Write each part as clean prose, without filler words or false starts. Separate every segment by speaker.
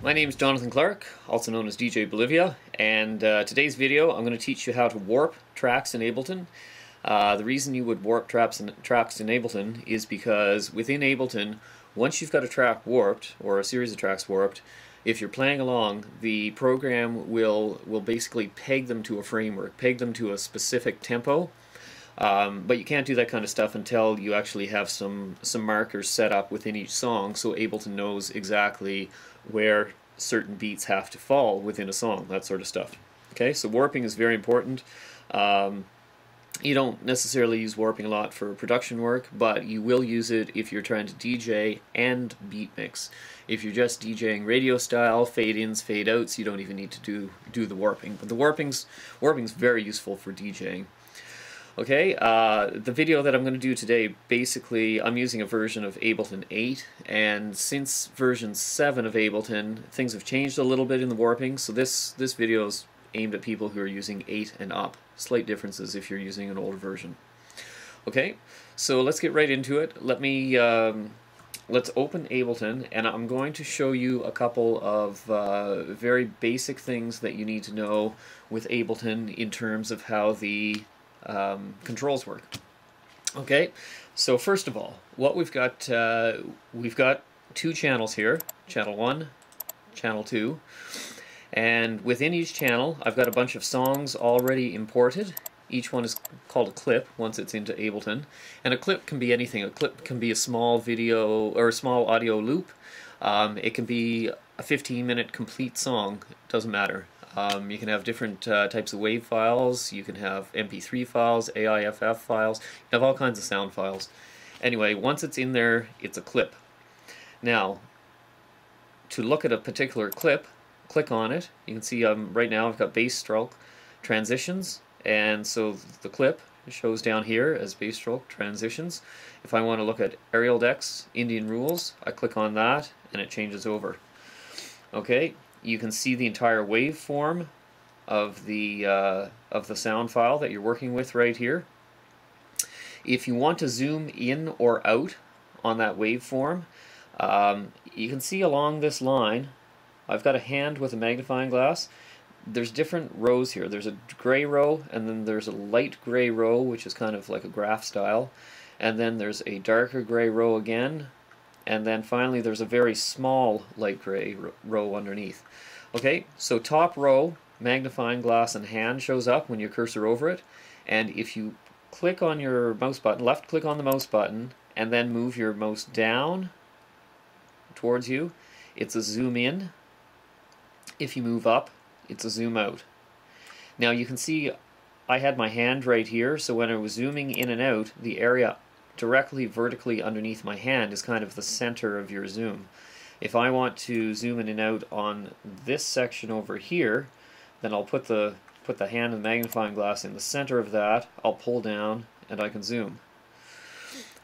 Speaker 1: My name is Jonathan Clark, also known as DJ Bolivia, and today's video I'm going to teach you how to warp tracks in Ableton. The reason you would warp tracks in Ableton is because within Ableton, once you've got a track warped, or a series of tracks warped, if you're playing along, the program will basically peg them to a framework, peg them to a specific tempo. But you can't do that kind of stuff until you actually have some markers set up within each song, so Ableton knows exactly where certain beats have to fall within a song, that sort of stuff. Okay, so warping is very important. You don't necessarily use warping a lot for production work, but you will use it if you're trying to DJ and beat mix. If you're just DJing radio style, fade-ins, fade-outs, you don't even need to do the warping. But the warping's very useful for DJing. Okay, the video that I'm going to do today, basically I'm using a version of Ableton 8, and since version 7 of Ableton, things have changed a little bit in the warping, so this video is aimed at people who are using 8 and up. Slight differences if you're using an older version. Okay, so let's get right into it. Let's open Ableton, and I'm going to show you a couple of very basic things that you need to know with Ableton in terms of how the controls work. Okay, so first of all, what we've got two channels here, channel 1, channel 2, and within each channel I've got a bunch of songs already imported. Each one is called a clip once it's into Ableton, and a clip can be anything. A clip can be a small video or a small audio loop. It can be a 15-minute complete song, doesn't matter. You can have different types of WAV files, you can have MP3 files, AIFF files, you have all kinds of sound files. Anyway, once it's in there, it's a clip. Now, to look at a particular clip, click on it. You can see right now I've got bass stroke transitions, and so the clip shows down here as bass stroke transitions. If I want to look at aerial decks, Indian rules, I click on that and it changes over. Okay. You can see the entire waveform of the sound file that you're working with right here. If you want to zoom in or out on that waveform, you can see along this line, I've got a hand with a magnifying glass. There's different rows here. There's a gray row, and then there's a light gray row, which is kind of like a graph style, and then there's a darker gray row again. And then finally there's a very small light gray row underneath. Okay, so top row, magnifying glass and hand shows up when you cursor over it, and if you click on your mouse button, left click on the mouse button, and then move your mouse down towards you, it's a zoom in. If you move up, it's a zoom out. Now you can see I had my hand right here, so when I was zooming in and out, the area directly vertically underneath my hand is kind of the center of your zoom. If I want to zoom in and out on this section over here, then I'll put the hand and the magnifying glass in the center of that, I'll pull down, and I can zoom.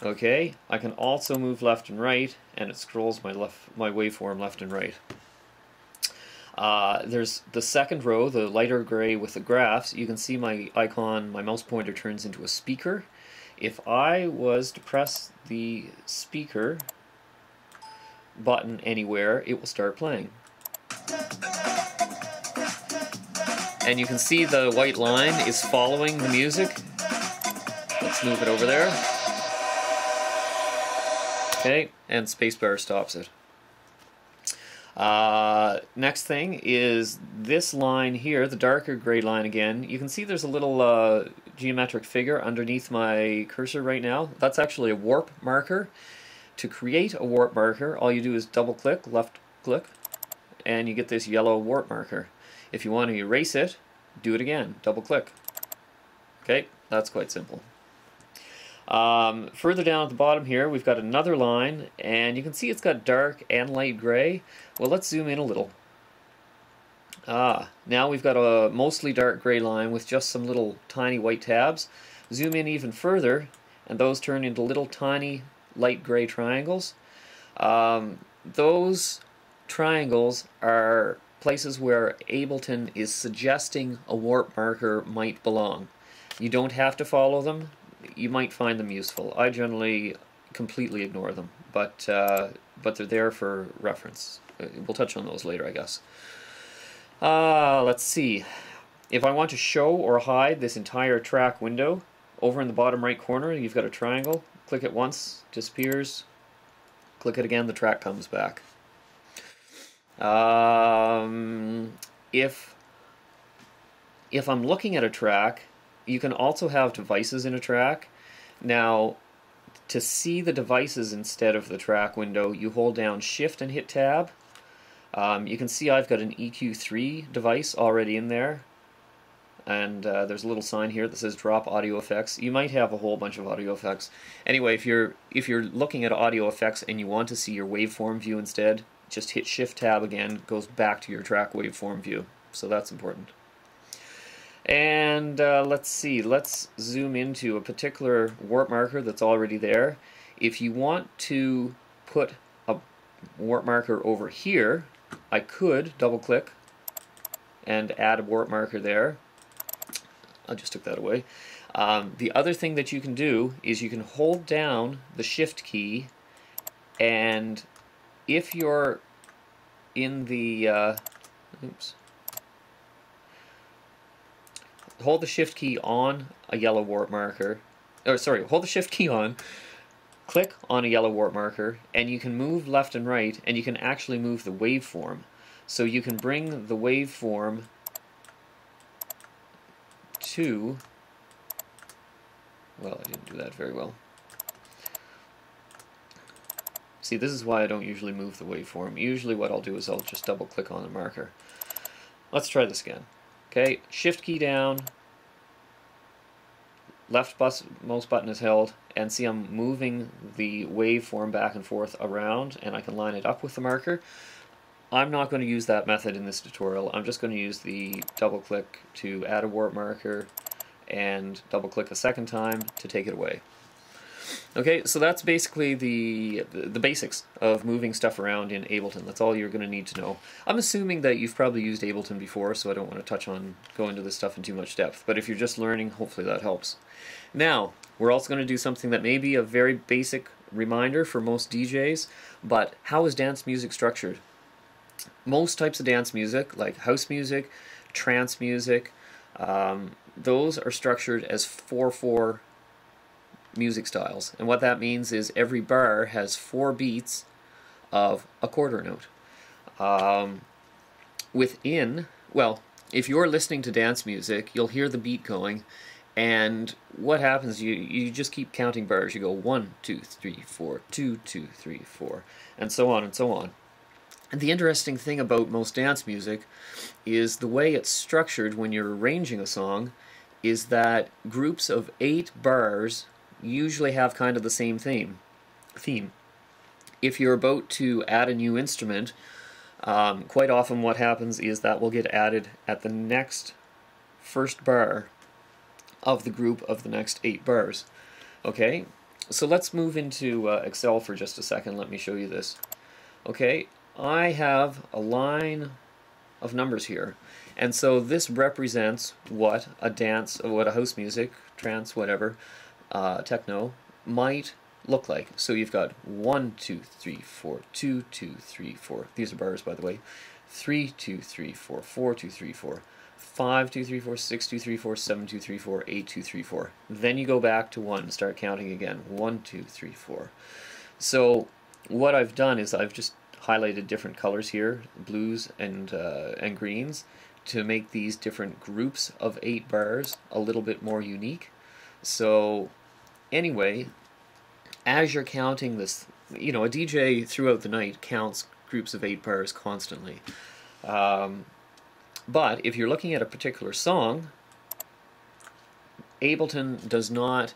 Speaker 1: Okay, I can also move left and right, and it scrolls my waveform left and right. There's the second row, the lighter gray with the graphs. You can see my icon, my mouse pointer turns into a speaker. If I was to press the speaker button anywhere, it will start playing. And you can see the white line is following the music. Let's move it over there. Okay, and spacebar stops it. Next thing is this line here, the darker gray line again. You can see there's a little geometric figure underneath my cursor right now. That's actually a warp marker. To create a warp marker, all you do is double click, left click, and you get this yellow warp marker. If you want to erase it, do it again, double click. Okay, that's quite simple. Further down at the bottom here, we've got another line, and you can see it's got dark and light gray. Well, let's zoom in a little. Now we've got a mostly dark gray line with just some little tiny white tabs. Zoom in even further, and those turn into little tiny light gray triangles. Those triangles are places where Ableton is suggesting a warp marker might belong. You don't have to follow them. You might find them useful. I generally completely ignore them, but they're there for reference. we'll touch on those later, I guess. Let's see. If I want to show or hide this entire track window, over in the bottom right corner, you've got a triangle. Click it once, disappears. Click it again, the track comes back. If I'm looking at a track, you can also have devices in a track. Now, to see the devices instead of the track window, you hold down Shift and hit Tab. You can see I've got an EQ3 device already in there. And there's a little sign here that says drop audio effects. You might have a whole bunch of audio effects. Anyway, if you're looking at audio effects and you want to see your waveform view instead, just hit Shift Tab again, goes back to your track waveform view. So that's important. And let's see, let's zoom into a particular warp marker that's already there. If you want to put a warp marker over here, I could double click and add a warp marker there. I just took that away. The other thing that you can do is you can hold down the Shift key, and if you're in the hold the Shift key on a yellow warp marker, or sorry, hold the Shift key on, click on a yellow warp marker, and you can move left and right, and you can actually move the waveform. So you can bring the waveform to, well, I didn't do that very well. See, this is why I don't usually move the waveform. Usually what I'll do is I'll just double click on the marker. Let's try this again. Okay, Shift key down, left mouse button is held, and see I'm moving the waveform back and forth around, and I can line it up with the marker. I'm not going to use that method in this tutorial. I'm just going to use the double click to add a warp marker and double click a second time to take it away. Okay, so that's basically the basics of moving stuff around in Ableton. That's all you're going to need to know. I'm assuming that you've probably used Ableton before, so I don't want to go into this stuff in too much depth. But if you're just learning, hopefully that helps. Now, we're also going to do something that may be a very basic reminder for most DJs, but how is dance music structured? Most types of dance music, like house music, trance music, those are structured as 4/4 music styles. And what that means is every bar has 4 beats of a quarter note. Well, if you're listening to dance music, you'll hear the beat going, and what happens, you just keep counting bars. You go 1, 2, 3, 4, 2, 2, 3, 4, and so on and so on. And the interesting thing about most dance music is the way it's structured when you're arranging a song is that groups of 8 bars usually have kind of the same theme. If you're about to add a new instrument, quite often what happens is that will get added at the next first bar of the group of the next 8 bars. Okay, so let's move into Excel for just a second. Let me show you this. Okay, I have a line of numbers here, and so this represents what a house music, trance, whatever, techno might look like. So you've got 1, 2, 3, 4, 2, 2, 3, 4. These are bars, by the way. 3, 2, 3, 4, 4, 2, 3, 4. 5, 2, 3, 4, 6, 2, 3, 4, 7, 2, 3, 4, 8, 2, 3, 4. Then you go back to 1, start counting again. 1, 2, 3, 4. So what I've done is I've just highlighted different colors here, blues and greens, to make these different groups of 8 bars a little bit more unique. So anyway, as you're counting this, you know, a DJ throughout the night counts groups of 8 bars constantly. But if you're looking at a particular song, Ableton does not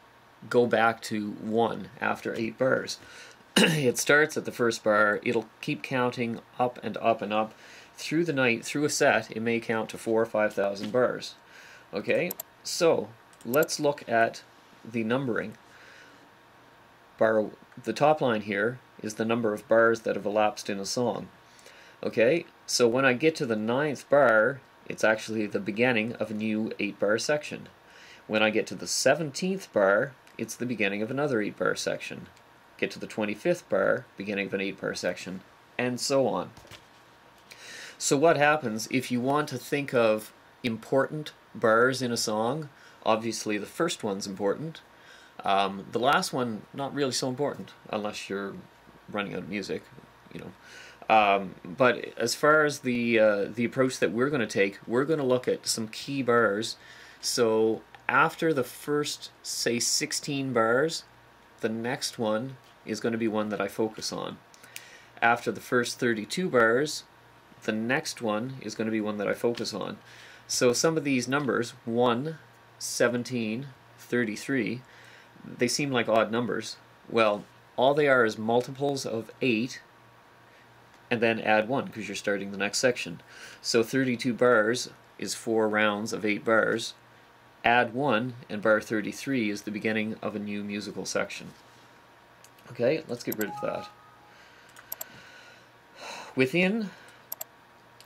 Speaker 1: go back to 1 after 8 bars. It starts at the first bar, it'll keep counting up and up and up. Through the night, through a set, it may count to 4,000 or 5,000 bars. Okay, so let's look at the numbering. The top line here is the number of bars that have elapsed in a song. Okay, so when I get to the 9th bar, it's actually the beginning of a new 8-bar section. When I get to the 17th bar, it's the beginning of another 8-bar section. Get to the 25th bar, beginning of an 8-bar section, and so on. So what happens if you want to think of important bars in a song? Obviously the first one's important. The last one, not really so important, unless you're running out of music, you know. But as far as the approach that we're going to take, we're going to look at some key bars. So after the first, say, 16 bars, the next one is going to be one that I focus on. After the first 32 bars, the next one is going to be one that I focus on. So some of these numbers, 1, 17, 33, they seem like odd numbers. Well, all they are is multiples of 8, and then add 1 because you're starting the next section. So 32 bars is 4 rounds of 8 bars. Add 1, and bar 33 is the beginning of a new musical section. Okay, let's get rid of that. Within,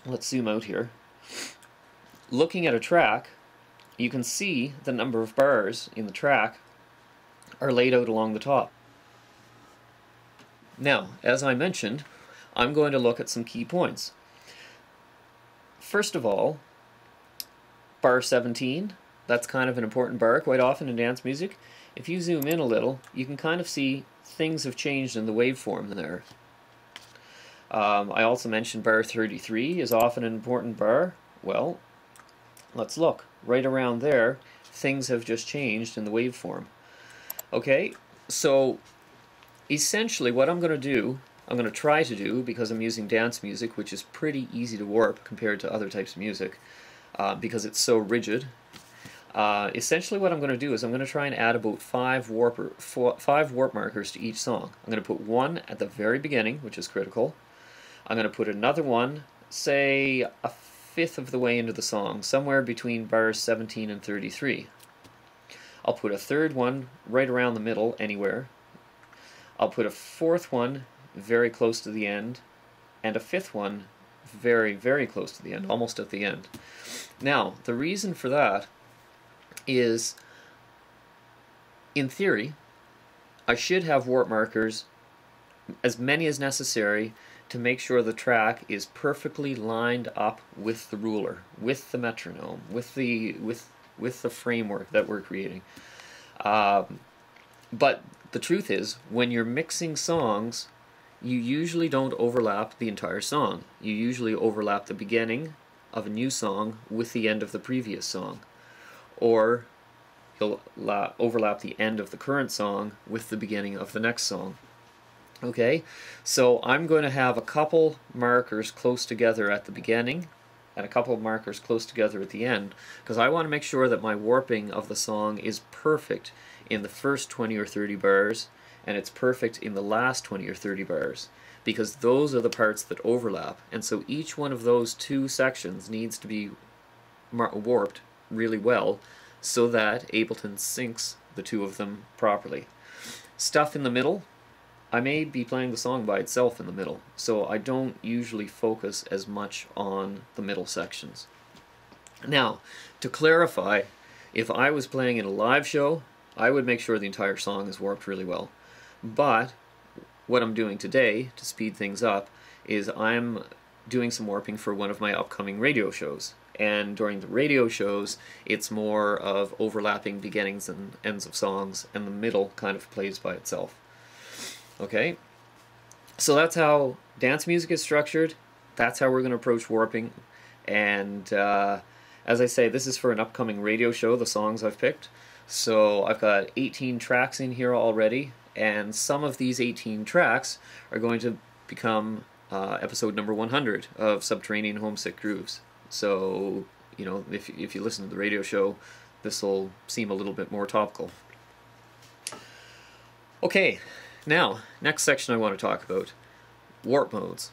Speaker 1: let's zoom out here. Looking at a track, you can see the number of bars in the track are laid out along the top. Now, as I mentioned, I'm going to look at some key points. First of all, bar 17, that's kind of an important bar quite often in dance music. If you zoom in a little, you can kind of see things have changed in the waveform there. I also mentioned bar 33 is often an important bar. Well, let's look. Right around there, things have just changed in the waveform. Okay, so essentially what I'm going to do, I'm going to try to do, because I'm using dance music, which is pretty easy to warp compared to other types of music, because it's so rigid. Essentially what I'm going to do is I'm going to try and add about 5 warp markers to each song. I'm going to put one at the very beginning, which is critical. I'm going to put another one, say, a fifth of the way into the song, somewhere between bars 17 and 33. I'll put a third one right around the middle, anywhere. I'll put a fourth one very close to the end, and a fifth one very, very close to the end, almost at the end. Now, the reason for that is, in theory, I should have warp markers, as many as necessary, to make sure the track is perfectly lined up with the ruler, with the metronome, with the framework that we're creating. But the truth is, when you're mixing songs, you usually don't overlap the entire song. You usually overlap the beginning of a new song with the end of the previous song. Or you'll overlap the end of the current song with the beginning of the next song. Okay, so I'm going to have a couple markers close together at the beginning and a couple of markers close together at the end, because I want to make sure that my warping of the song is perfect in the first 20 or 30 bars, and it's perfect in the last 20 or 30 bars, because those are the parts that overlap. And so each one of those two sections needs to be warped really well so that Ableton syncs the two of them properly. Stuff in the middle, I may be playing the song by itself in the middle, so I don't usually focus as much on the middle sections. Now, to clarify, if I was playing in a live show, I would make sure the entire song is warped really well. But what I'm doing today, to speed things up, is I'm doing some warping for one of my upcoming radio shows. And during the radio shows, it's more of overlapping beginnings and ends of songs, and the middle kind of plays by itself. Okay, so that's how dance music is structured. That's how we're going to approach warping. And as I say, this is for an upcoming radio show, the songs I've picked. So I've got 18 tracks in here already, and some of these 18 tracks are going to become episode number 100 of Subterranean Homesick Grooves. So, you know, if you listen to the radio show, this will seem a little bit more topical. Okay. Now, next section I want to talk about, warp modes.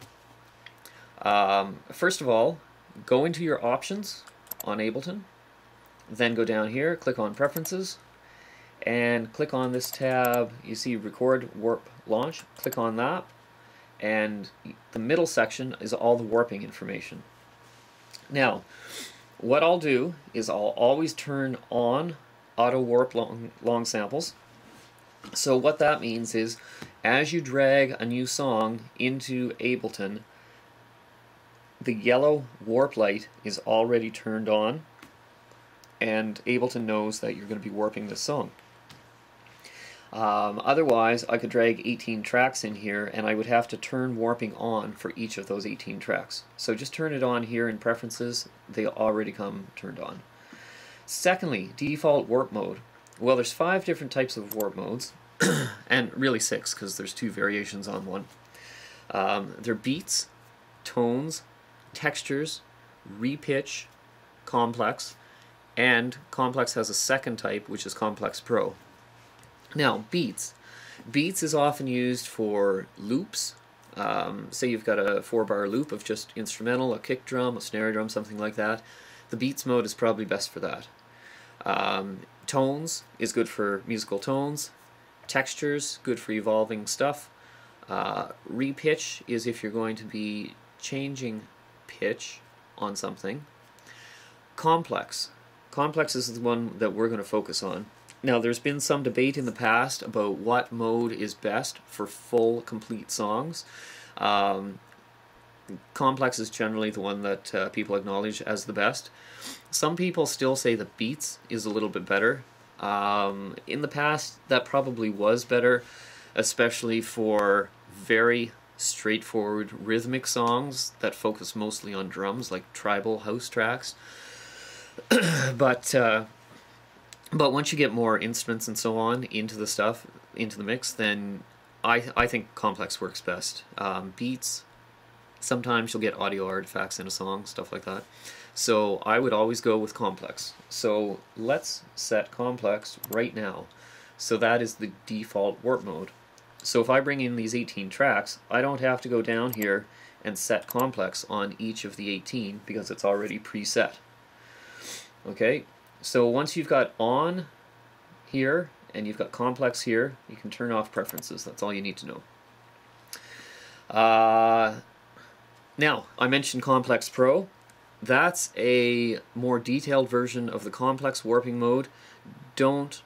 Speaker 1: First of all, go into your options on Ableton, then go down here, click on Preferences, and click on this tab. You see Record, Warp, Launch. Click on that, and the middle section is all the warping information. Now, what I'll do is I'll always turn on Auto Warp long samples. So what that means is, as you drag a new song into Ableton, the yellow warp light is already turned on, and Ableton knows that you're going to be warping this song. Otherwise, I could drag 18 tracks in here, and I would have to turn warping on for each of those 18 tracks. So just turn it on here in Preferences. They already come turned on. Secondly, default warp mode. Well, there's 5 different types of warp modes, and really 6, because there's 2 variations on one. They're beats, tones, textures, repitch, complex, and complex has a second type, which is complex pro. Now, beats. Beats is often used for loops. Say you've got a 4-bar loop of just instrumental, a kick drum, a snare drum, something like that. The beats mode is probably best for that. Tones is good for musical tones. Textures, good for evolving stuff. Repitch is if you're going to be changing pitch on something. Complex. Complex is the one that we're going to focus on. Now, there's been some debate in the past about what mode is best for full, complete songs. Complex is generally the one that people acknowledge as the best. Some people still say that beats is a little bit better. In the past, that probably was better, especially for very straightforward rhythmic songs that focus mostly on drums, like tribal house tracks. But once you get more instruments and so on into the stuff, into the mix, then I think complex works best. Beats, sometimes you'll get audio artifacts in a song, stuff like that. So I would always go with complex. So let's set complex right now. So that is the default warp mode. So if I bring in these 18 tracks, I don't have to go down here and set complex on each of the 18 because it's already preset. Okay, so once you've got on here and you've got complex here, you can turn off preferences. That's all you need to know. Now, I mentioned Complex Pro. That's a more detailed version of the complex warping mode. Don't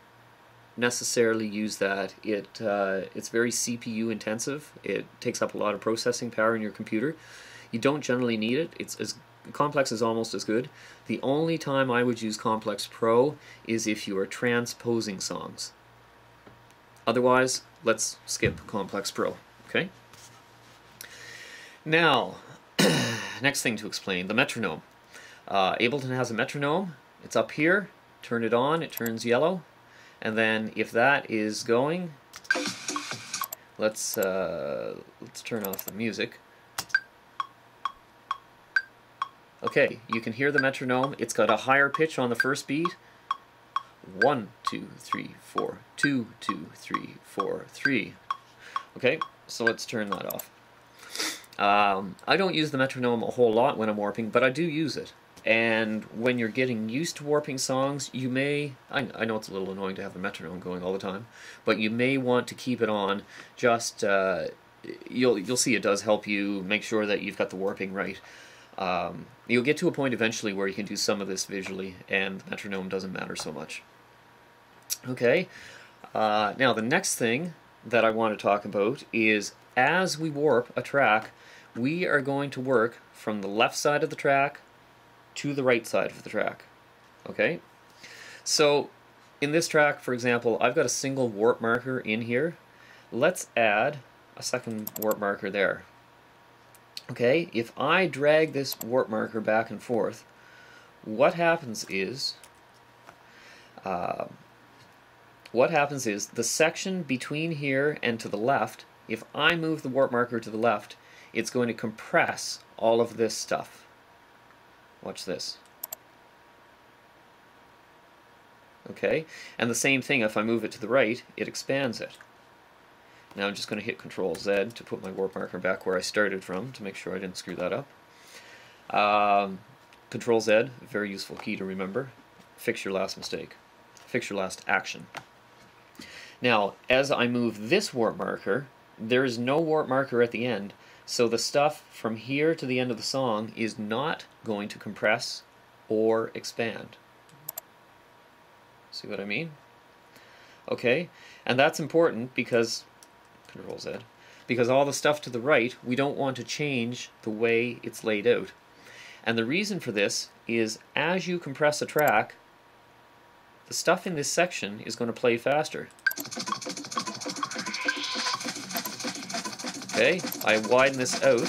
Speaker 1: necessarily use that. It's very CPU intensive. It takes up a lot of processing power in your computer. You don't generally need it. Complex is almost as good. The only time I would use Complex Pro is if you are transposing songs. Otherwise, let's skip Complex Pro. Okay? Now, next thing to explain, the metronome. Ableton has a metronome. It's up here. Turn it on, it turns yellow. And then if that is going, let's turn off the music. Okay, you can hear the metronome. It's got a higher pitch on the first beat. 1, 2, 3, 4, 2, 2, 3, 4, 3. Okay, so let's turn that off. I don't use the metronome a whole lot when I'm warping, but I do use it. And when you're getting used to warping songs, you may, I know it's a little annoying to have the metronome going all the time, but you may want to keep it on. Just, you'll see it does help you make sure that you've got the warping right. You'll get to a point eventually where you can do some of this visually, and the metronome doesn't matter so much. Okay, now the next thing that I want to talk about is as we warp a track, we are going to work from the left side of the track to the right side of the track. Okay, so in this track, for example, I've got a single warp marker in here. Let's add a second warp marker there. Okay, if I drag this warp marker back and forth, what happens is the section between here and to the left, if I move the warp marker to the left, it's going to compress all of this stuff. Watch this. Okay, and the same thing if I move it to the right, it expands it. Now I'm just going to hit Control Z to put my warp marker back where I started from to make sure I didn't screw that up. Control Z, very useful key to remember. Fix your last mistake. Fix your last action. Now, as I move this warp marker, there is no warp marker at the end, so the stuff from here to the end of the song is not going to compress or expand. See what I mean? Okay, and that's important because Control Z, because all the stuff to the right, we don't want to change the way it's laid out. And the reason for this is as you compress a track, the stuff in this section is going to play faster. Okay, I widen this out,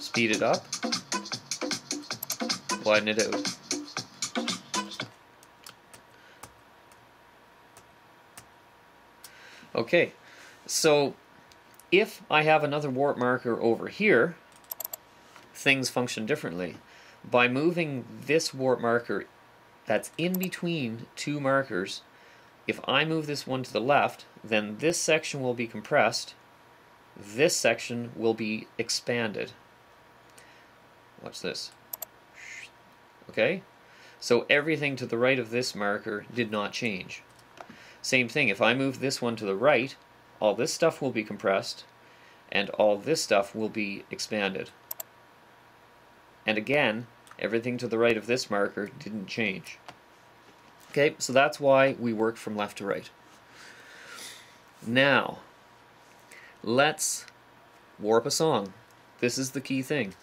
Speaker 1: speed it up, widen it out. Okay, so if I have another warp marker over here, things function differently. By moving this warp marker that's in between two markers, if I move this one to the left, then this section will be compressed, this section will be expanded. Watch this. Okay? So everything to the right of this marker did not change. Same thing, if I move this one to the right, all this stuff will be compressed, and all this stuff will be expanded. And again, everything to the right of this marker didn't change. Okay, so that's why we worked from left to right. Now, let's warp a song. This is the key thing.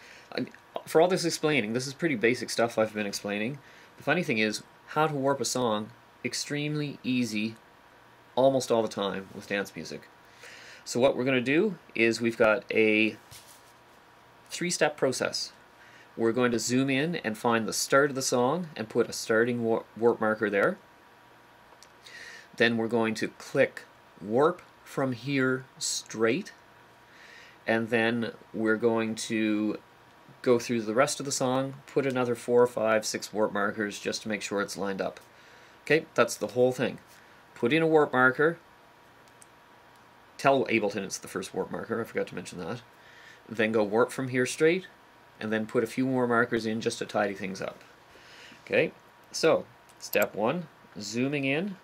Speaker 1: For all this explaining, this is pretty basic stuff I've been explaining. The funny thing is, how to warp a song, extremely easy almost all the time with dance music. So what we're going to do is we've got a three-step process. We're going to zoom in and find the start of the song and put a starting warp marker there. Then we're going to click warp from here straight, and then we're going to go through the rest of the song, put another 4, 5, 6 warp markers just to make sure it's lined up. Okay, that's the whole thing. Put in a warp marker, tell Ableton it's the first warp marker, I forgot to mention that. Then go warp from here straight, and then put a few more markers in just to tidy things up. Okay, so step 1, zooming in.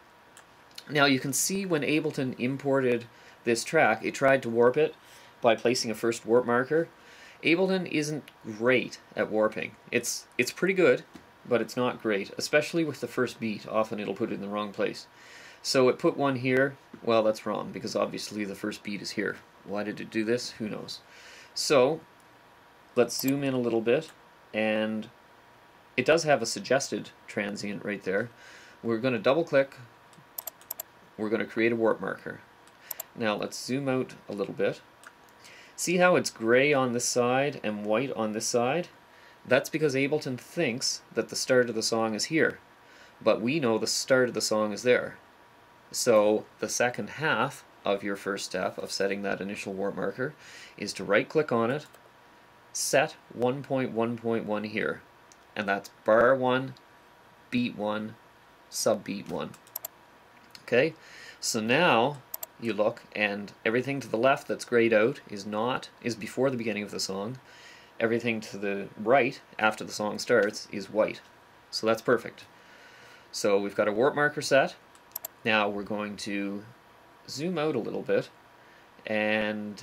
Speaker 1: Now you can see when Ableton imported this track, it tried to warp it by placing a first warp marker. Ableton isn't great at warping. It's pretty good, but it's not great, especially with the first beat. Often it'll put it in the wrong place. So it put one here. Well, that's wrong, because obviously the first beat is here. Why did it do this? Who knows? So let's zoom in a little bit, and it does have a suggested transient right there. We're going to double click, we're going to create a warp marker. Now let's zoom out a little bit. See how it's gray on this side and white on this side? That's because Ableton thinks that the start of the song is here, but we know the start of the song is there. So the second half of your first step of setting that initial warp marker is to right click on it, set 1.1.1 here, and that's bar 1, beat 1, sub beat 1. Okay, so now you look and everything to the left that's grayed out is before the beginning of the song. Everything to the right after the song starts is white. So that's perfect. So we've got a warp marker set. Now we're going to zoom out a little bit, and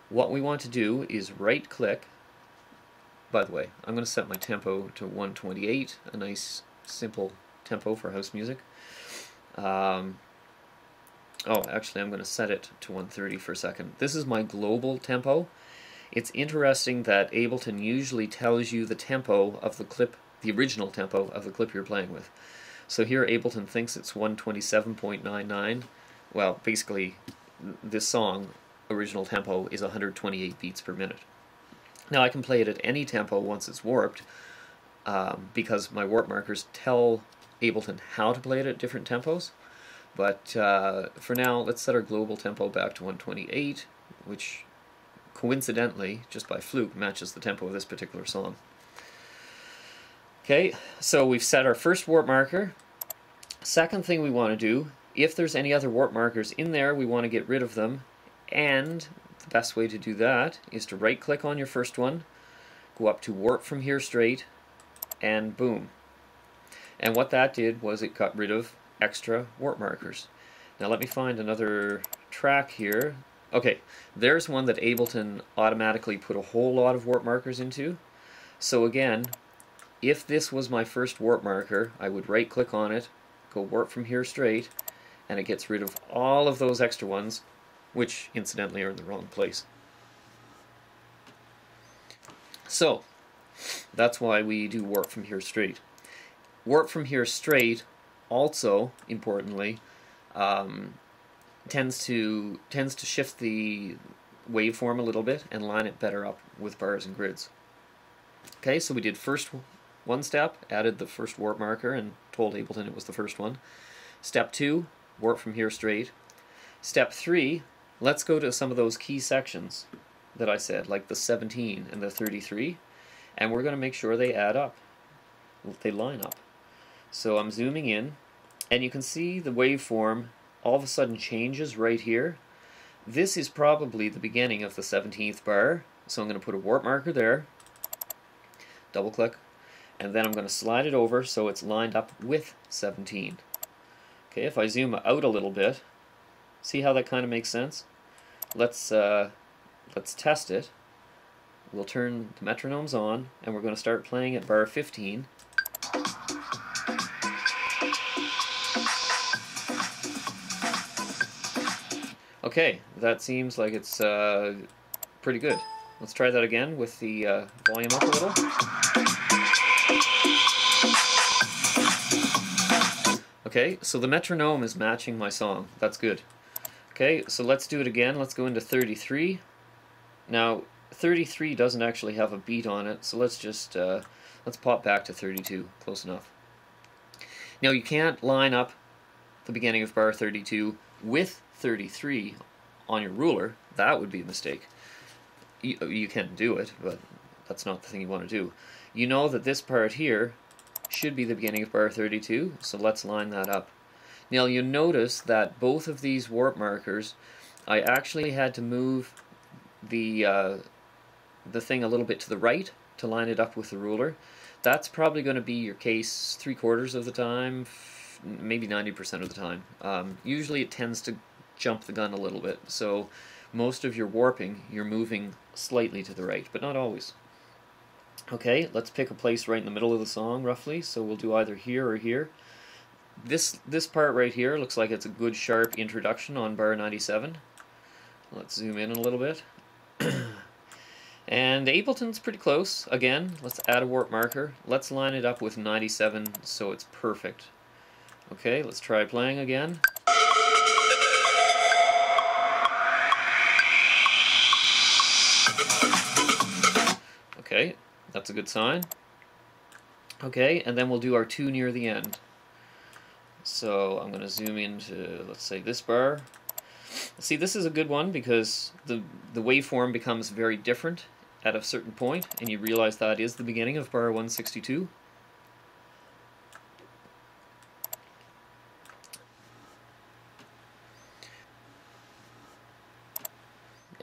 Speaker 1: what we want to do is right click. By the way, I'm going to set my tempo to 128, a nice simple tempo for house music. Oh, actually I'm going to set it to 130 for a second. This is my global tempo. It's interesting that Ableton usually tells you the tempo of the clip, the original tempo of the clip you're playing with. So here Ableton thinks it's 127.99. Well, basically this song original tempo is 128 beats per minute. Now I can play it at any tempo once it's warped, because my warp markers tell Ableton how to play it at different tempos. But for now, let's set our global tempo back to 128, which coincidentally, just by fluke, matches the tempo of this particular song. Okay, so we've set our first warp marker. Second thing we want to do, if there's any other warp markers in there, we want to get rid of them. And the best way to do that is to right click on your first one, go up to warp from here straight, and boom. And what that did was it got rid of extra warp markers. Now let me find another track here. Okay, there's one that Ableton automatically put a whole lot of warp markers into. So again, if this was my first warp marker, I would right click on it, go warp from here straight, and it gets rid of all of those extra ones. which incidentally are in the wrong place. So that's why we do warp from here straight. Warp from here straight also, importantly, tends to shift the waveform a little bit and line it better up with bars and grids. Okay, so we did first one step, added the first warp marker and told Ableton it was the first one. Step 2, warp from here straight. Step 3, let's go to some of those key sections that I said, like the 17 and the 33, and we're going to make sure they add up, they line up. So I'm zooming in, and you can see the waveform all of a sudden changes right here. This is probably the beginning of the 17th bar, so I'm going to put a warp marker there, double click, and then I'm going to slide it over so it's lined up with 17. Okay, if I zoom out a little bit, see how that kind of makes sense? Let's test it. We'll turn the metronomes on, and we're going to start playing at bar 15. Okay, that seems like it's pretty good. Let's try that again with the volume up a little. Okay, so the metronome is matching my song. That's good. Okay, so let's do it again. Let's go into 33. Now, 33 doesn't actually have a beat on it, so let's just let's pop back to 32. Close enough. Now, you can't line up the beginning of bar 32 with 33 on your ruler. That would be a mistake. You can do it, but that's not the thing you want to do. You know that this part here should be the beginning of bar 32, so let's line that up. Now you'll notice that both of these warp markers, I actually had to move the thing a little bit to the right to line it up with the ruler. That's probably going to be your case 3/4 of the time, maybe 90% of the time. Usually it tends to jump the gun a little bit, so most of your warping you're moving slightly to the right, but not always. Okay, let's pick a place right in the middle of the song roughly, so we'll do either here or here. This part right here looks like it's a good sharp introduction on bar 97. Let's zoom in a little bit. And Ableton's pretty close. Again, let's add a warp marker. Let's line it up with 97 so it's perfect. Okay, let's try playing again. Okay, that's a good sign. Okay, and then we'll do our 2 near the end. So I'm going to zoom into, let's say, this bar. See, this is a good one because the waveform becomes very different at a certain point, and you realize that is the beginning of bar 162.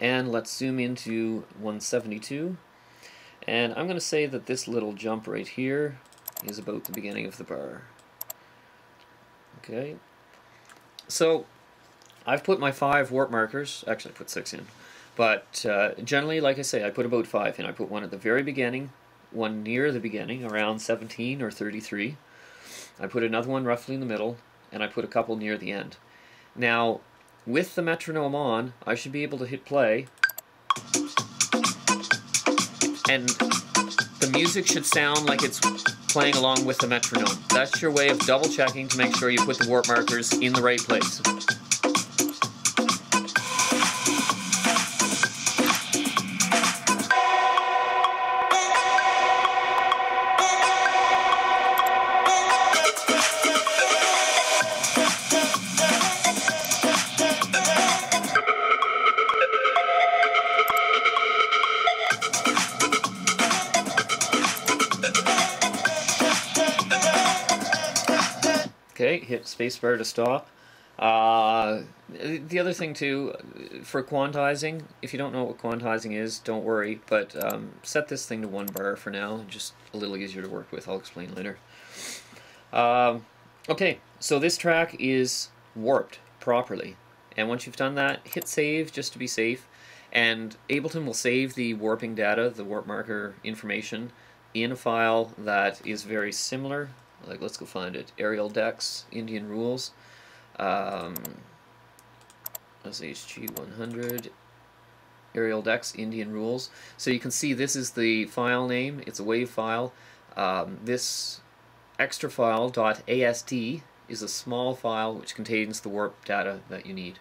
Speaker 1: And let's zoom into 172. And I'm going to say that this little jump right here is about the beginning of the bar. Okay. So I've put my 5 warp markers, actually I put 6 in, but generally, like I say, I put about 5 in. I put one at the very beginning, one near the beginning, around 17 or 33. I put another one roughly in the middle, and I put a couple near the end. Now, with the metronome on, I should be able to hit play, and the music should sound like it's playing along with the metronome. That's your way of double checking to make sure you put the warp markers in the right place. Okay, hit spacebar to stop. The other thing too, for quantizing, if you don't know what quantizing is, don't worry, but set this thing to 1 bar for now, just a little easier to work with. I'll explain later. Okay, so this track is warped properly, and once you've done that, hit save just to be safe, and Ableton will save the warping data, the warp marker information, in a file that is very similar. Like, let's go find it. Aerial decks, Indian rules. SHG 100 Aerial Decks Indian Rules. So you can see this is the file name. It's a WAV file. This extra file .ast is a small file which contains the warp data that you need.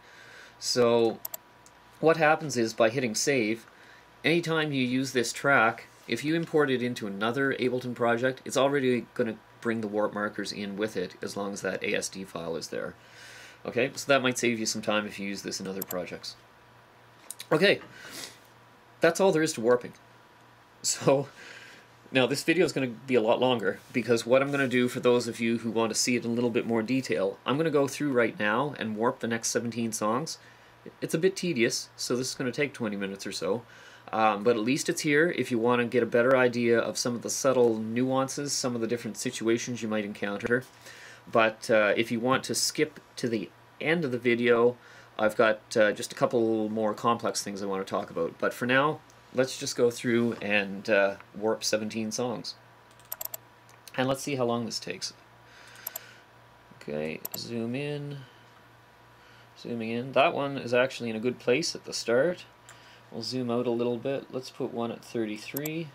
Speaker 1: So what happens is, by hitting save, anytime you use this track, if you import it into another Ableton project, it's already going to bring the warp markers in with it, as long as that ASD file is there. Okay, so that might save you some time if you use this in other projects. Okay, that's all there is to warping. So now this video is going to be a lot longer, because what I'm going to do, for those of you who want to see it in a little bit more detail, I'm going to go through right now and warp the next 17 songs. It's a bit tedious, so this is going to take 20 minutes or so, but at least it's here if you want to get a better idea of some of the subtle nuances, some of the different situations you might encounter. But if you want to skip to the end of the video, I've got just a couple more complex things I want to talk about. But for now, let's just go through and warp 17 songs. And let's see how long this takes. Okay, zoom in. Zooming in. That one is actually in a good place at the start. We'll zoom out a little bit. Let's put one at 33.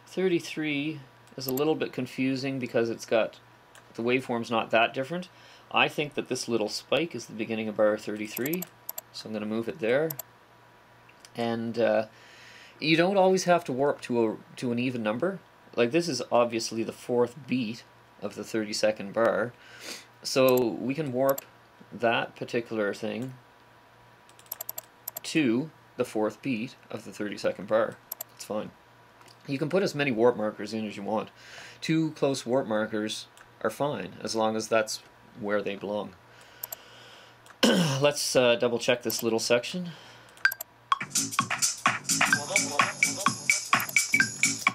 Speaker 1: 33 is a little bit confusing because it's got the waveform's not that different. I think that this little spike is the beginning of bar 33, so I'm going to move it there. And you don't always have to warp to an even number. Like, this is obviously the 4th beat of the 32nd bar, so we can warp that particular thing to the 4th beat of the 32nd bar. It's fine. You can put as many warp markers in as you want. 2 close warp markers are fine, as long as that's where they belong. Let's double check this little section.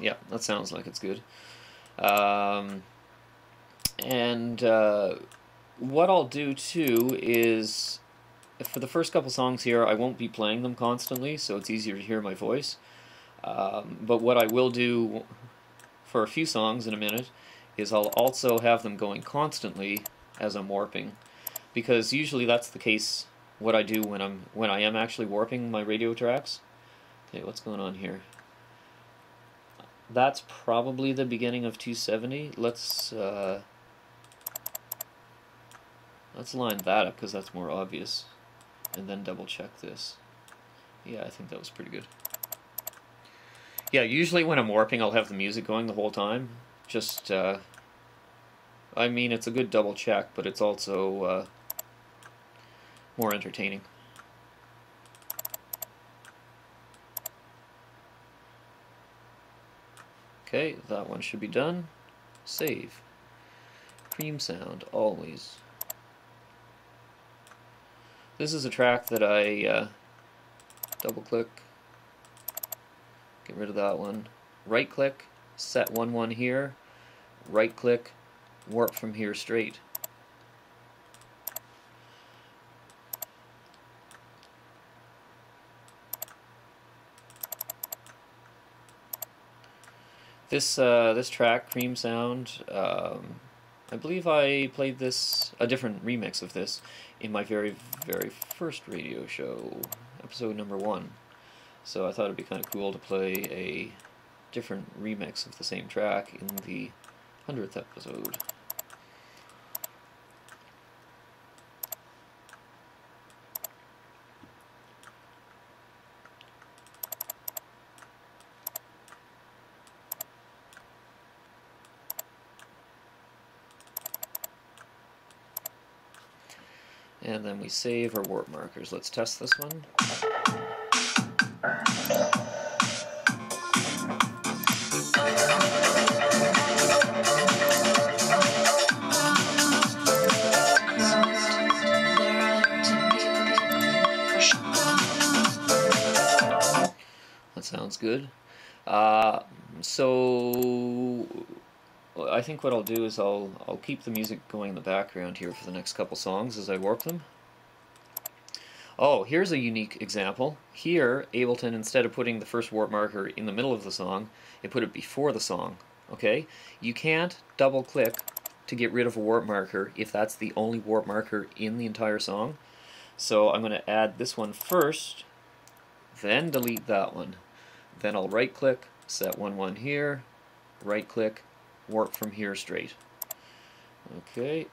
Speaker 1: Yeah, that sounds like it's good. What I'll do too is, for the first couple songs here, I won't be playing them constantly, so it's easier to hear my voice. But what I will do for a few songs in a minute is I'll also have them going constantly as I'm warping, because usually that's the case. What I do when I am actually warping my radio tracks. Okay, what's going on here? That's probably the beginning of 270. Let's line that up because that's more obvious, and then double check this. Yeah, I think that was pretty good. Yeah, usually when I'm warping, I'll have the music going the whole time. Just, I mean, it's a good double check, but it's also more entertaining. Okay, that one should be done. Save. Cream sound, always. This is a track that I double click, get rid of that one, right click, set 1-1 here, right click, warp from here straight. This track, Cream Sound, I believe I played this, a different remix of this, in my very first radio show, episode number 1. So I thought it'd be kind of cool to play a different remix of the same track in the 100th episode. And then we save our warp markers. Let's test this one. That sounds good. So I think what I'll do is I'll keep the music going in the background here for the next couple songs as I warp them. Oh, here's a unique example. Here, Ableton, instead of putting the first warp marker in the middle of the song, it put it before the song. Okay? You can't double click to get rid of a warp marker if that's the only warp marker in the entire song. So I'm going to add this one first, then delete that one. Then I'll right click, set 1 here, right click, warp from here straight. Okay.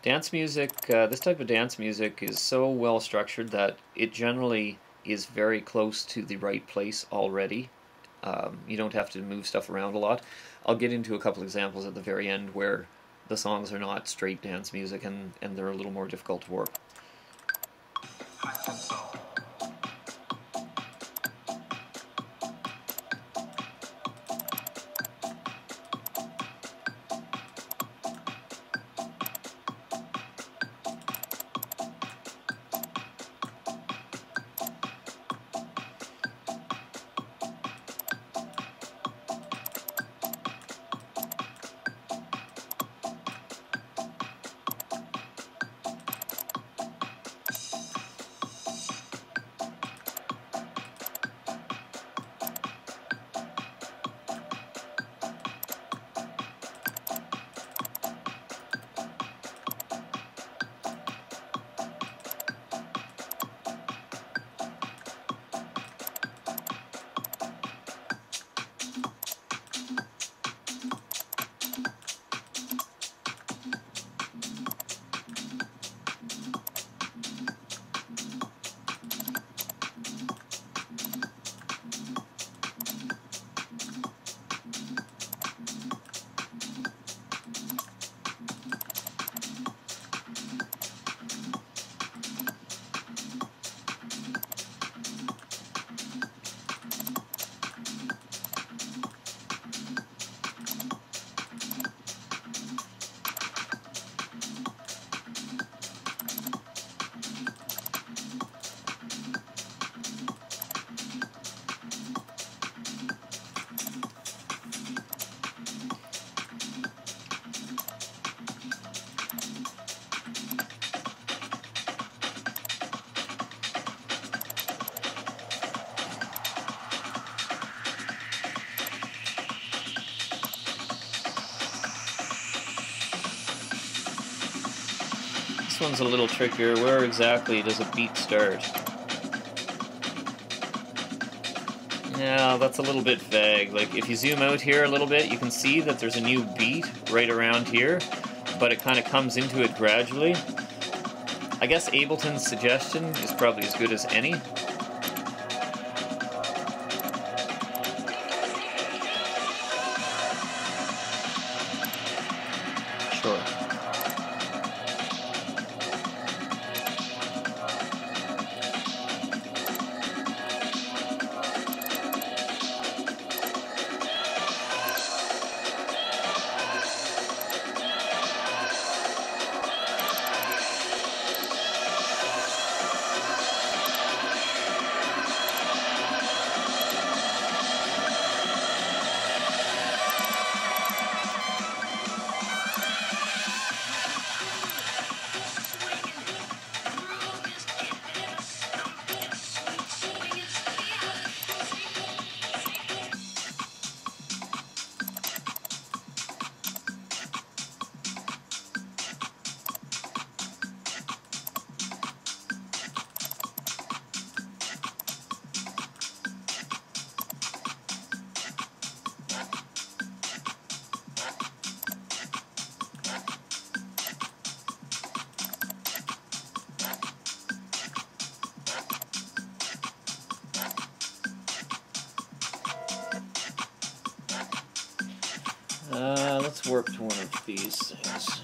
Speaker 1: Dance music, this type of dance music is so well structured that it generally is very close to the right place already. You don't have to move stuff around a lot. I'll get into a couple examples at the very end where the songs are not straight dance music and they're a little more difficult to warp. This one's a little trickier. Where exactly does a beat start? Yeah, that's a little bit vague. Like, if you zoom out here a little bit, you can see that there's a new beat right around here, but it kind of comes into it gradually. I guess Ableton's suggestion is probably as good as any. Sure. Let's warp to one of these things.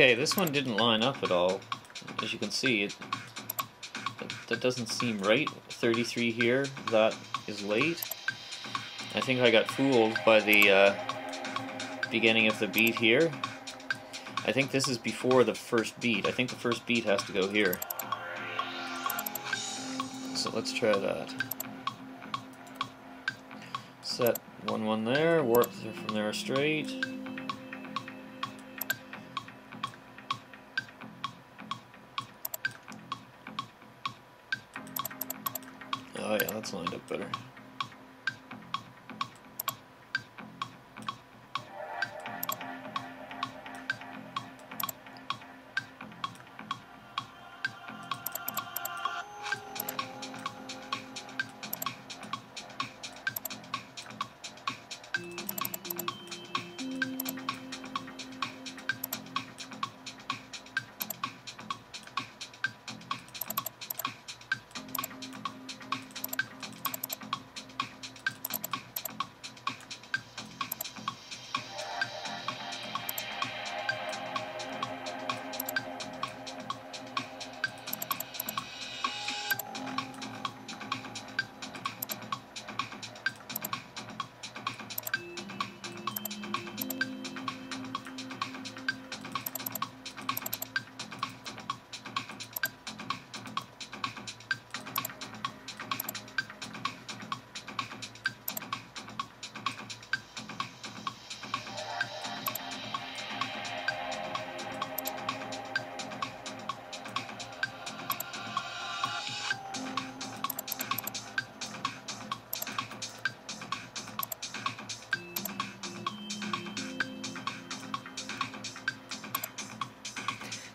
Speaker 1: Okay, this one didn't line up at all. As you can see, that doesn't seem right. 33 here, that is late. I think I got fooled by the beginning of the beat here. I think this is before the first beat. I think the first beat has to go here. So let's try that. Set 1-1 there, warp from there straight. Oh yeah, that's lined up better.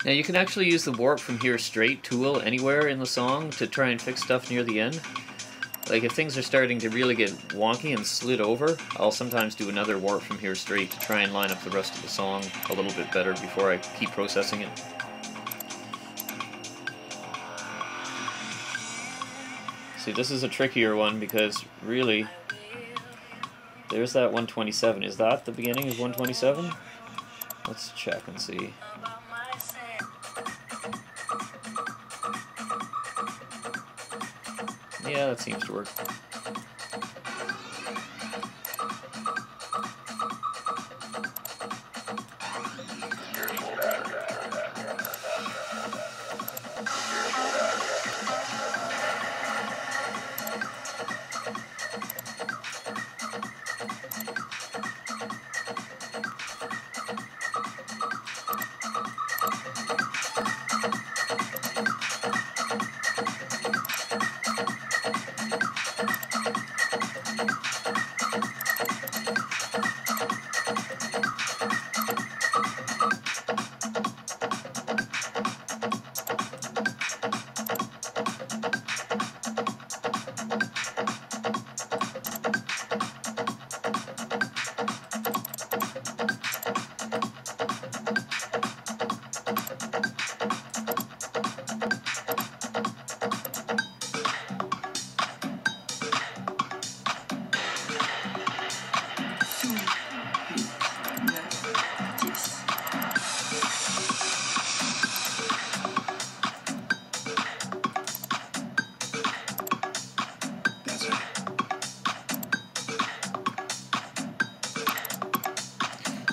Speaker 1: Now you can actually use the warp from here straight tool anywhere in the song to try and fix stuff near the end. Like if things are starting to really get wonky and slid over, I'll sometimes do another warp from here straight to try and line up the rest of the song a little bit better before I keep processing it. See, this is a trickier one because really, there's that 127. Is that the beginning of 127? Let's check and see. Yeah, that seems to work.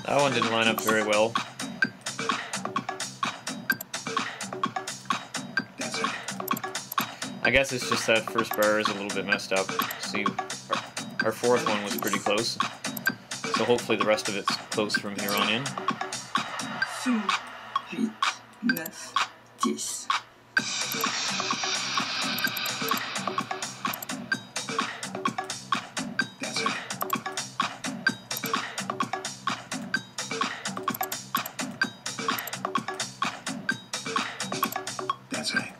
Speaker 1: That one didn't line up very well. I guess it's just that first bar is a little bit messed up. See, our fourth one was pretty close. So hopefully the rest of it's close from here on in.
Speaker 2: 7, 8, 9, 10. That's right.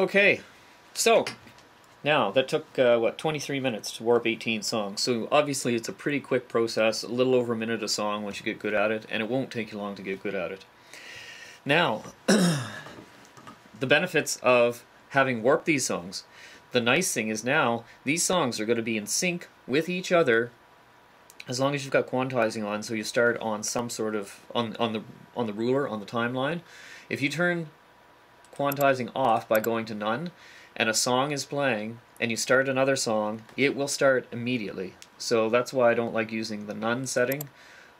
Speaker 1: Okay, so now that took what, 23 minutes to warp 18 songs. So obviously it's a pretty quick process, a little over a minute a song once you get good at it, and it won't take you long to get good at it. Now, the benefits of having warped these songs. The nice thing is now these songs are going to be in sync with each other as long as you've got quantizing on, so you start on some sort of on the ruler, on the timeline. If you turn quantizing off by going to none, and a song is playing, and you start another song, it will start immediately. So that's why I don't like using the none setting.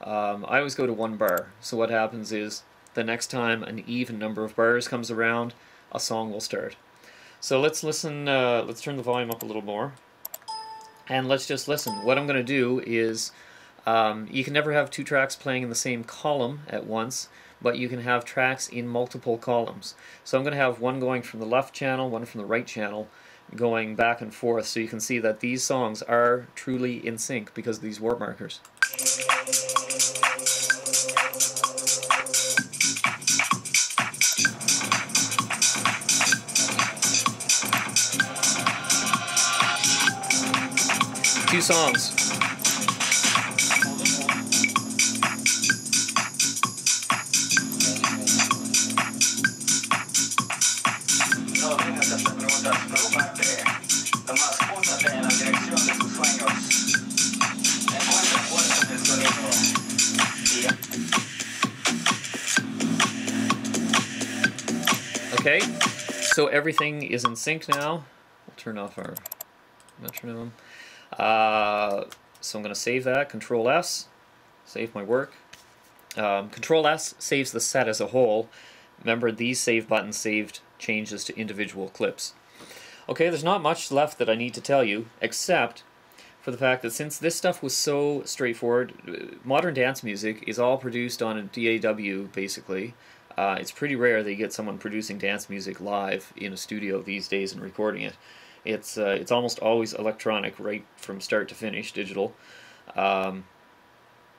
Speaker 1: I always go to 1 bar. So what happens is, the next time an even number of bars comes around, a song will start. So let's listen, let's turn the volume up a little more. And let's just listen. What I'm going to do is, you can never have 2 tracks playing in the same column at once, but you can have tracks in multiple columns. So I'm going to have one going from the left channel, one from the right channel, going back and forth, so you can see that these songs are truly in sync because of these warp markers. Two songs. Okay, so everything is in sync now. We'll turn off our metronome. So I'm going to save that, Control S, save my work. Control S saves the set as a whole. Remember, these save buttons saved changes to individual clips. Okay, there's not much left that I need to tell you, except for the fact that since this stuff was so straightforward, modern dance music is all produced on a DAW, basically. It's pretty rare that you get someone producing dance music live in a studio these days and recording it. It's almost always electronic, right from start to finish, digital. I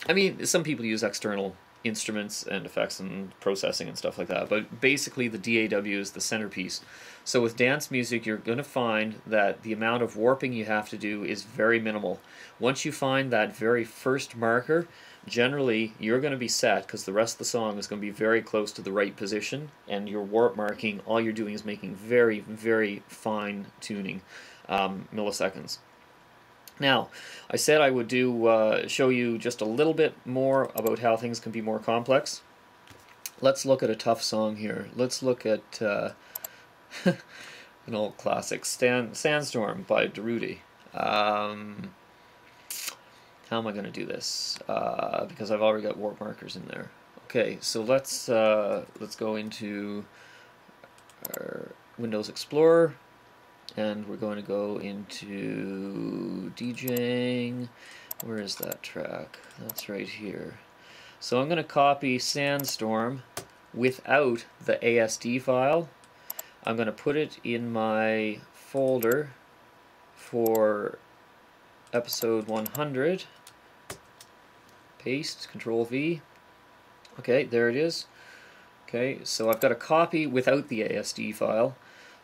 Speaker 1: mean, some people use external instruments and effects and processing and stuff like that, but basically the DAW is the centerpiece. So with dance music, you're going to find that the amount of warping you have to do is very minimal. Once you find that very first marker, generally you're going to be set, because the rest of the song is going to be very close to the right position, and your warp marking, all you're doing is making very, very fine tuning milliseconds. Now, I said I would show you just a little bit more about how things can be more complex. Let's look at a tough song here. Let's look at an old classic, Sandstorm by Durruti. How am I going to do this? Because I've already got warp markers in there. Okay, so let's go into our Windows Explorer, and we're going to go into DJing. Where is that track? That's right here. So I'm going to copy Sandstorm without the ASD file. I'm going to put it in my folder for episode 100. Paste, Control V. Okay, there it is. Okay, so I've got a copy without the ASD file.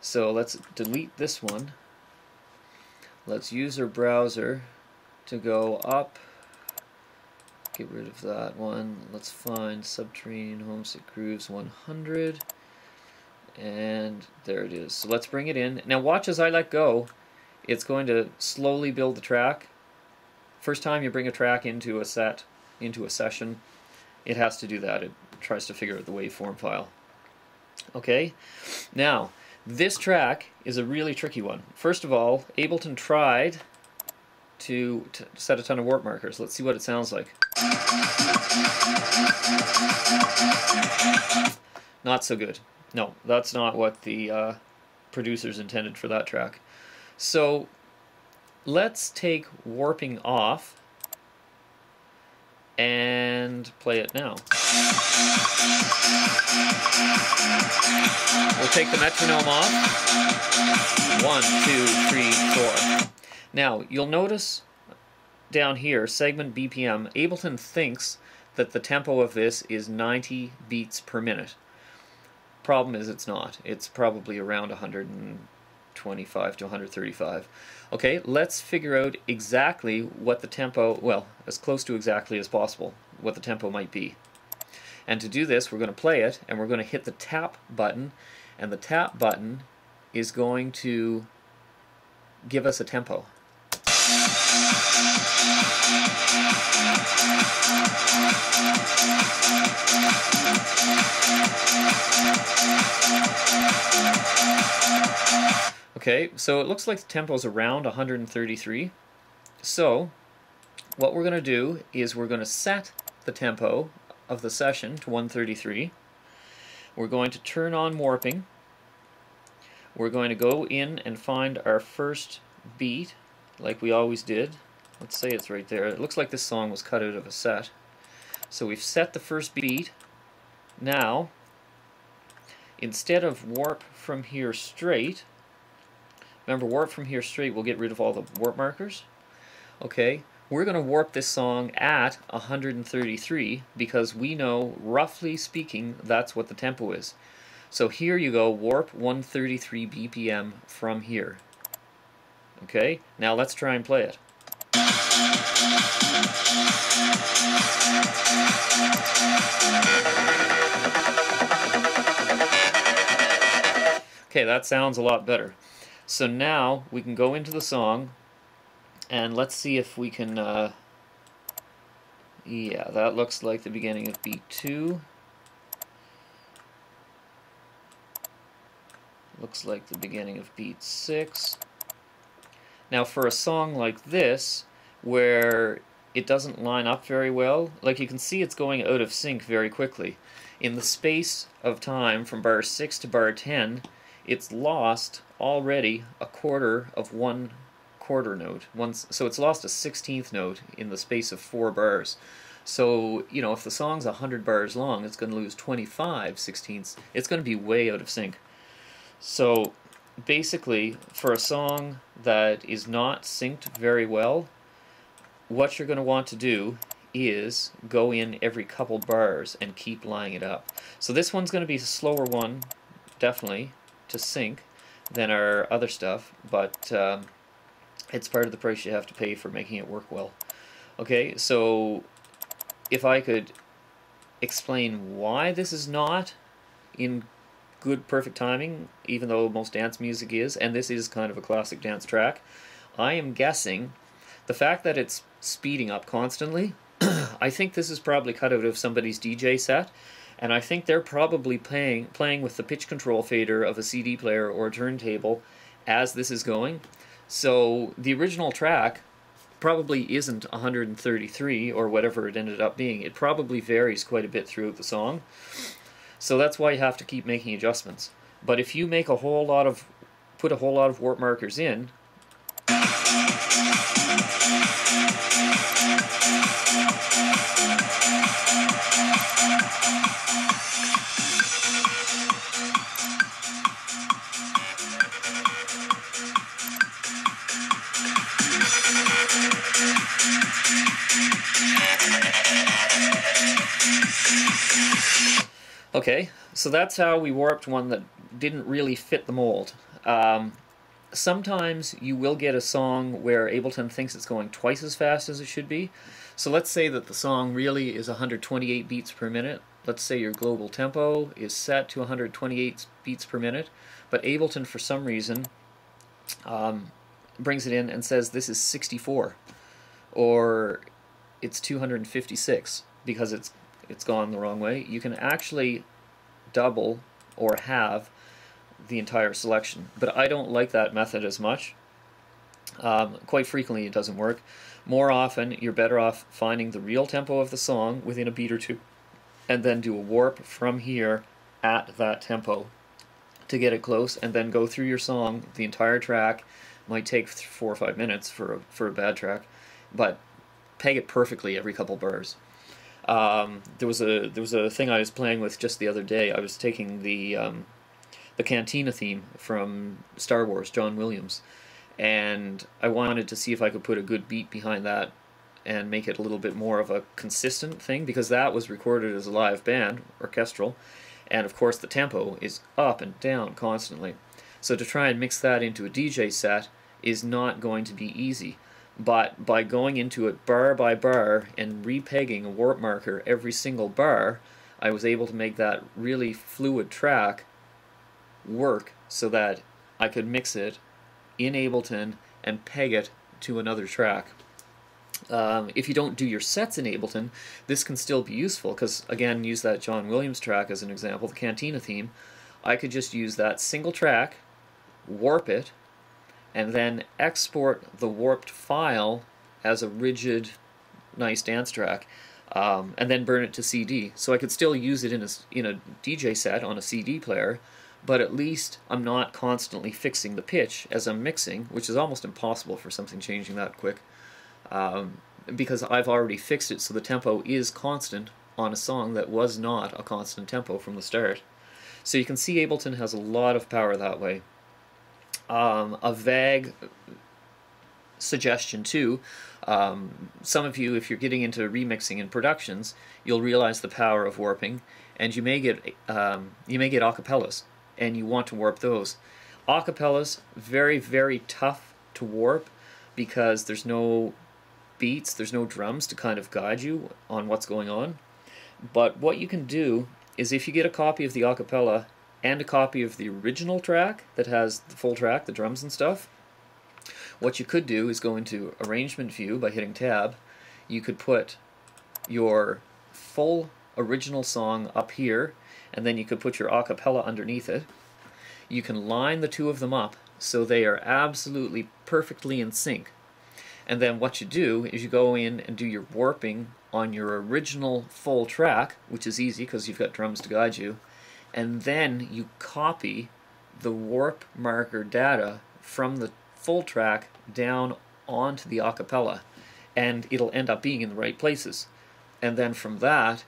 Speaker 1: So let's delete this one. Let's use our browser to go up. Get rid of that one. Let's find Subterranean Homesick Grooves 100. And there it is. So let's bring it in. Now watch as I let go. It's going to slowly build the track. First time you bring a track into a session, it has to do that. It tries to figure out the waveform file. Okay, now this track is a really tricky one. First of all, Ableton tried to set a ton of warp markers. Let's see what it sounds like. Not so good. No, that's not what the producers intended for that track. So let's take warping off and play it now. We'll take the metronome off. 1, 2, 3, 4. Now, you'll notice down here, segment BPM, Ableton thinks that the tempo of this is 90 beats per minute. Problem is it's not. It's probably around 125 to 135. Okay, let's figure out exactly what the tempo, well, as close to exactly as possible, what the tempo might be. And to do this, we're going to play it, and we're going to hit the tap button, and the tap button is going to give us a tempo. Okay, so it looks like the tempo is around 133. So what we're going to do is we're going to set the tempo of the session to 133. We're going to turn on warping. We're going to go in and find our first beat like we always did. Let's say it's right there. It looks like this song was cut out of a set. So we've set the first beat. Now, instead of warp from here straight, remember, warp from here straight will get rid of all the warp markers. Okay, we're going to warp this song at 133 because we know, roughly speaking, that's what the tempo is. So here you go, warp 133 BPM from here. Okay, now let's try and play it. Okay, that sounds a lot better. So now we can go into the song and let's see if we can, yeah, that looks like the beginning of beat 2. Looks like the beginning of beat 6. Now for a song like this, where it doesn't line up very well, like you can see it's going out of sync very quickly. In the space of time from bar 6 to bar 10, it's lost already a quarter of one quarter note. So it's lost a 16th note in the space of 4 bars. So, you know, if the song's 100 bars long, it's going to lose 25 16ths. It's going to be way out of sync. So basically, for a song that is not synced very well, what you're going to want to do is go in every couple bars and keep lining it up. So this one's going to be a slower one, definitely, to sync than our other stuff, but it's part of the price you have to pay for making it work well. Okay, so if I could explain why this is not in good perfect timing, even though most dance music is, and this is kind of a classic dance track, I am guessing the fact that it's speeding up constantly, I think this is probably cut out of somebody's DJ set, and I think they're probably playing with the pitch control fader of a CD player or a turntable as this is going. So the original track probably isn't 133 or whatever it ended up being. It probably varies quite a bit throughout the song. So that's why you have to keep making adjustments. But if you make put a whole lot of warp markers in, okay, so that's how we warped one that didn't really fit the mold. Sometimes you will get a song where Ableton thinks it's going twice as fast as it should be. So let's say that the song really is 128 beats per minute. Let's say your global tempo is set to 128 beats per minute, but Ableton for some reason brings it in and says this is 64, or it's 256 because it's gone the wrong way. You can actually double or halve the entire selection, but I don't like that method as much. Quite frequently it doesn't work. More often you're better off finding the real tempo of the song within a beat or two and then do a warp from here at that tempo to get it close, and then go through your song. The entire track might take 4 or 5 minutes for a bad track, but peg it perfectly every couple bars. There was a thing I was playing with just the other day. I was taking the Cantina theme from Star Wars, John Williams, and I wanted to see if I could put a good beat behind that and make it a little bit more of a consistent thing, because that was recorded as a live band, orchestral, And of course the tempo is up and down constantly. So to try and mix that into a DJ set is not going to be easy. But by going into it bar by bar and repegging a warp marker every single bar, I was able to make that really fluid track work so that I could mix it in Ableton and peg it to another track. If you don't do your sets in Ableton, this can still be useful, because again, use that John Williams track as an example, the Cantina theme. I could just use that single track, warp it, and then export the warped file as a rigid, nice dance track, and then burn it to CD. So I could still use it in a DJ set on a CD player, but at least I'm not constantly fixing the pitch as I'm mixing, which is almost impossible for something changing that quick, because I've already fixed it so the tempo is constant on a song that was not a constant tempo from the start. So you can see Ableton has a lot of power that way. A vague suggestion too, some of you, if you're getting into remixing and productions, you'll realize the power of warping, and you may get acapellas, and you want to warp those. Acapellas, very, very tough to warp because there's no beats, there's no drums to kind of guide you on what's going on. But what you can do is, if you get a copy of the acapella and a copy of the original track that has the full track, the drums and stuff, what you could do is go into Arrangement View by hitting Tab. You could put your full original song up here, and then you could put your acapella underneath it. You can line the two of them up so they are absolutely perfectly in sync. And then what you do is you go in and do your warping on your original full track, which is easy because you've got drums to guide you, and then you copy the warp marker data from the full track down onto the acapella, and it'll end up being in the right places. And then from that,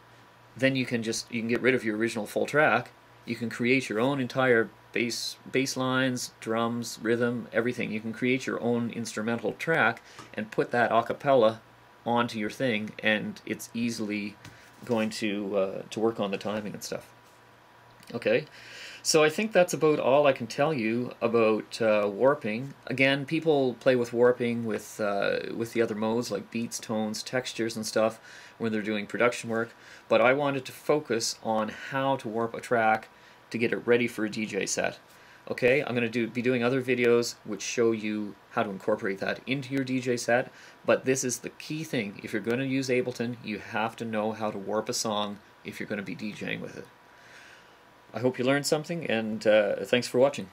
Speaker 1: then you can get rid of your original full track. You can create your own entire bass lines, drums, rhythm, everything. You can create your own instrumental track and put that acapella onto your thing, and it's easily going to work on the timing and stuff. Okay, so I think that's about all I can tell you about warping. Again, people play with warping with the other modes like beats, tones, textures and stuff when they're doing production work, but I wanted to focus on how to warp a track to get it ready for a DJ set. Okay, I'm going to be doing other videos which show you how to incorporate that into your DJ set, but this is the key thing. If you're going to use Ableton, you have to know how to warp a song if you're going to be DJing with it. I hope you learned something, and thanks for watching.